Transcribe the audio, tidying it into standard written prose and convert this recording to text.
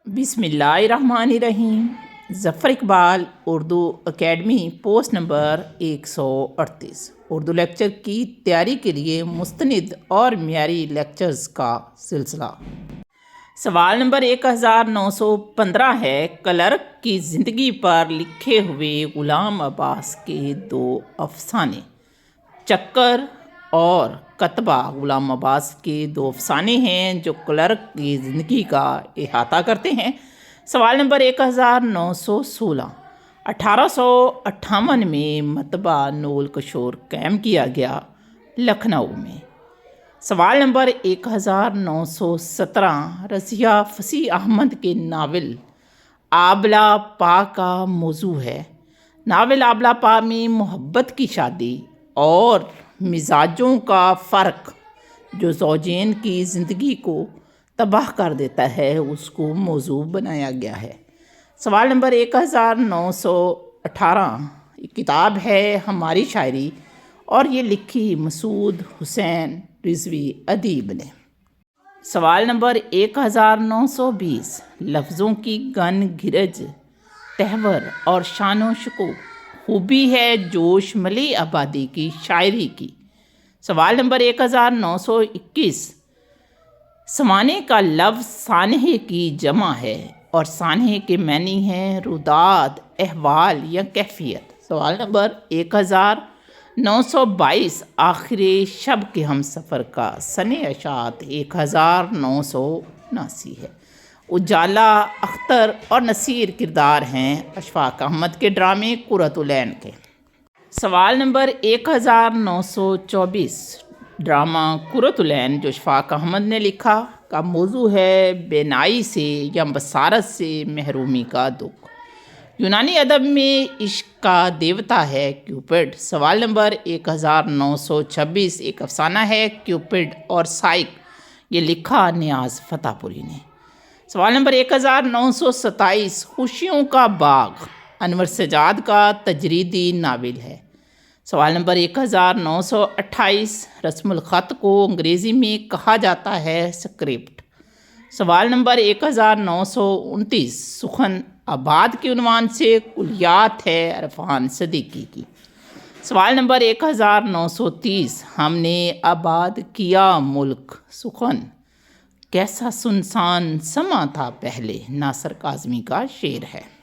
بسم اللہ الرحمن الرحیم۔ Zafar Iqbal Urdu academy post number 138 Urdu lecture کی تیاری کے لیے مستند اور معیاری لیکچرز کا سلسلہ۔ سوال نمبر 1915 ہے، کلرک کی زندگی پر لکھے ہوئے غلام عباس کے دو افسانے۔ چکر اور کتبہ غلام عباس کے دو افسانے ہیں جو کلرک کی زندگی کا احاطہ کرتے ہیں۔ سوال نمبر 1916، 1858 میں مطبع نول کشور قائم کیا گیا لکھنؤ میں۔ سوال نمبر 1917، رضیہ فصیح احمد کے ناول آبلہ پا کا موضوع ہے۔ ناول آبلہ پا میں محبت کی شادی اور مزاجوں کا فرق جو زوجین کی زندگی کو تباہ کر دیتا ہے اس کو موضوع بنایا گیا ہے۔ سوال نمبر 1918، کتاب ہے ہماری شاعری اور یہ لکھی مسعود حسین رضوی ادیب نے۔ سوال نمبر 1920، لفظوں کی گن گرج تہور اور شان و شکوہ خوبی ہے جوش ملی آبادی کی شاعری کی۔ سوال نمبر 1921، سمانے کا لفظ سانحے کی جمع ہے اور سانحے کے معنی ہیں روداد، احوال یا کیفیت۔ سوال نمبر 1922، آخر شب کے ہم سفر کا سن اشاعت 1979 ہے۔ اجالا، اختر اور نصیر کردار ہیں اشفاق احمد کے ڈرامے قرۃ العین کے۔ سوال نمبر 1924، ڈرامہ قرۃ العین جو اشفاق احمد نے لکھا کا موضوع ہے بینائی سے یا بصارت سے محرومی کا دکھ۔ یونانی ادب میں عشق کا دیوتا ہے کیوپڈ۔ سوال نمبر 1926، ایک افسانہ ہے کیوپڈ اور سائیک، یہ لکھا نیاز فتح پوری نے۔ سوال نمبر 1927، خوشیوں کا باغ انور سجاد کا تجریدی ناول ہے۔ سوال نمبر 1928، رسم الخط کو انگریزی میں کہا جاتا ہے سکرپٹ۔ سوال نمبر 1929، سخن آباد کے عنوان سے کلیات ہے عرفان صدیقی کی۔ سوال نمبر 1930، ہم نے آباد کیا ملک سخن کیسا سنسان سما تھا پہلے، ناصر کاظمی کا شعر ہے۔